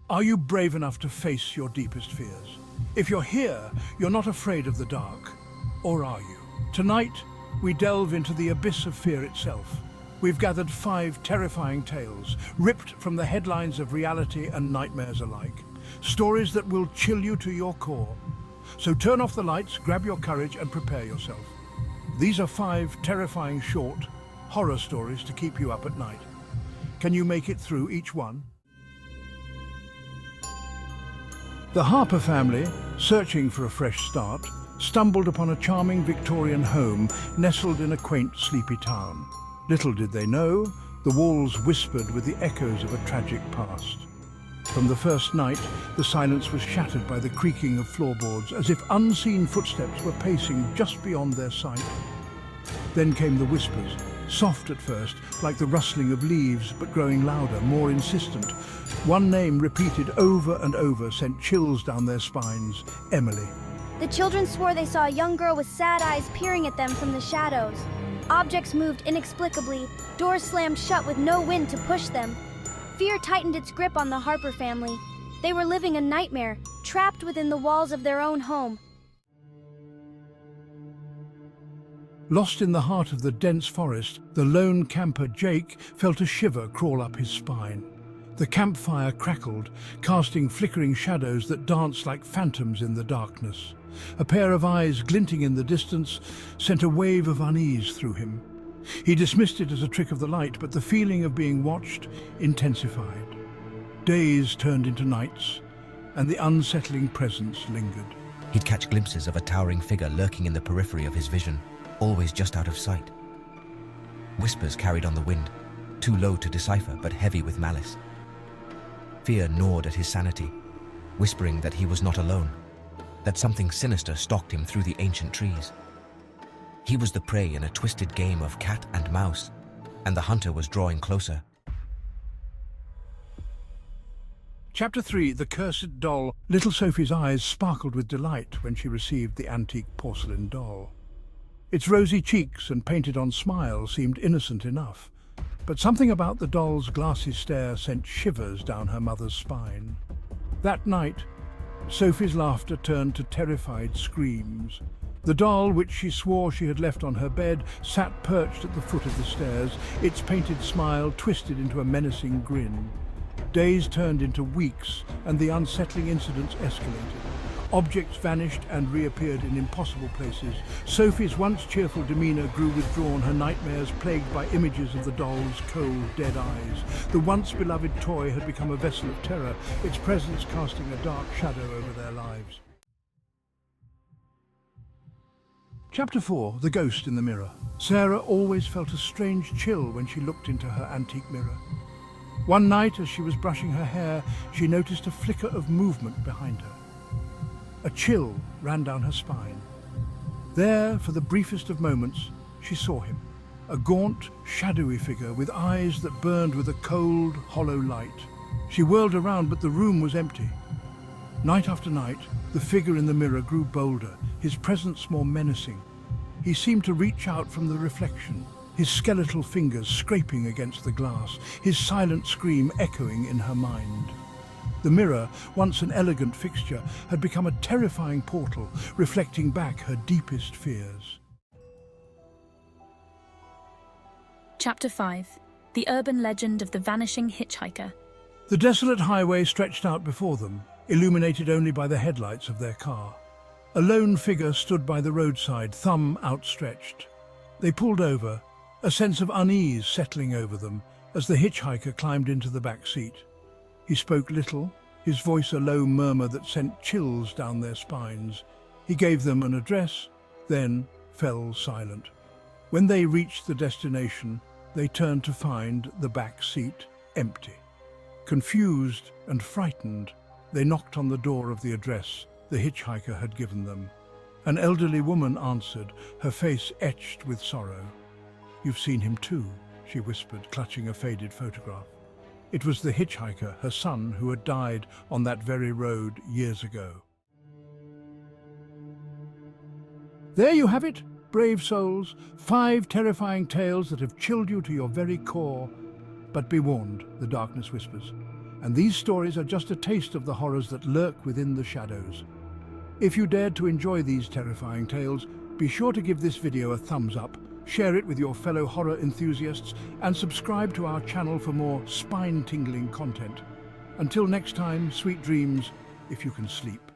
Are you brave enough to face your deepest fears? If you're here, you're not afraid of the dark. Or are you? Tonight, we delve into the abyss of fear itself. We've gathered 5 terrifying tales, ripped from the headlines of reality and nightmares alike. Stories that will chill you to your core. So turn off the lights, grab your courage and prepare yourself. These are 5 terrifying short horror stories to keep you up at night. Can you make it through each one? The Harper family, searching for a fresh start, stumbled upon a charming Victorian home nestled in a quaint, sleepy town. Little did they know, the walls whispered with the echoes of a tragic past. From the first night, the silence was shattered by the creaking of floorboards, as if unseen footsteps were pacing just beyond their sight. Then came the whispers, soft at first, like the rustling of leaves, but growing louder, more insistent. One name repeated over and over sent chills down their spines: Emily. The children swore they saw a young girl with sad eyes peering at them from the shadows. Objects moved inexplicably, doors slammed shut with no wind to push them. Fear tightened its grip on the Harper family. They were living a nightmare, trapped within the walls of their own home. Lost in the heart of the dense forest, the lone camper Jake felt a shiver crawl up his spine. The campfire crackled, casting flickering shadows that danced like phantoms in the darkness. A pair of eyes glinting in the distance sent a wave of unease through him. He dismissed it as a trick of the light, but the feeling of being watched intensified. Days turned into nights, and the unsettling presence lingered. He'd catch glimpses of a towering figure lurking in the periphery of his vision, always just out of sight. Whispers carried on the wind, too low to decipher but heavy with malice. Fear gnawed at his sanity, whispering that he was not alone, that something sinister stalked him through the ancient trees. He was the prey in a twisted game of cat and mouse, and the hunter was drawing closer. Chapter 3, The Cursed Doll. Little Sophie's eyes sparkled with delight when she received the antique porcelain doll. Its rosy cheeks and painted-on smile seemed innocent enough, but something about the doll's glassy stare sent shivers down her mother's spine. That night, Sophie's laughter turned to terrified screams. The doll, which she swore she had left on her bed, sat perched at the foot of the stairs, its painted smile twisted into a menacing grin. Days turned into weeks, and the unsettling incidents escalated. Objects vanished and reappeared in impossible places. Sophie's once cheerful demeanor grew withdrawn, her nightmares plagued by images of the doll's cold, dead eyes. The once beloved toy had become a vessel of terror, its presence casting a dark shadow over their lives. Chapter 4, The Ghost in the Mirror. Sarah always felt a strange chill when she looked into her antique mirror. One night, as she was brushing her hair, she noticed a flicker of movement behind her. A chill ran down her spine. There, for the briefest of moments, she saw him. A gaunt, shadowy figure with eyes that burned with a cold, hollow light. She whirled around, but the room was empty. Night after night, the figure in the mirror grew bolder, his presence more menacing. He seemed to reach out from the reflection, his skeletal fingers scraping against the glass, his silent scream echoing in her mind. The mirror, once an elegant fixture, had become a terrifying portal, reflecting back her deepest fears. Chapter 5. The Urban Legend of the Vanishing Hitchhiker. The desolate highway stretched out before them, illuminated only by the headlights of their car. A lone figure stood by the roadside, thumb outstretched. They pulled over, a sense of unease settling over them as the hitchhiker climbed into the back seat. He spoke little, his voice a low murmur that sent chills down their spines. He gave them an address, then fell silent. When they reached the destination, they turned to find the back seat empty. Confused and frightened, they knocked on the door of the address the hitchhiker had given them. An elderly woman answered, her face etched with sorrow. "You've seen him too," she whispered, clutching a faded photograph. It was the hitchhiker, her son, who had died on that very road years ago. There you have it, brave souls, 5 terrifying tales that have chilled you to your very core. But be warned, the darkness whispers. And these stories are just a taste of the horrors that lurk within the shadows. If you dared to enjoy these terrifying tales, be sure to give this video a thumbs up, share it with your fellow horror enthusiasts, and subscribe to our channel for more spine-tingling content. Until next time, sweet dreams, if you can sleep.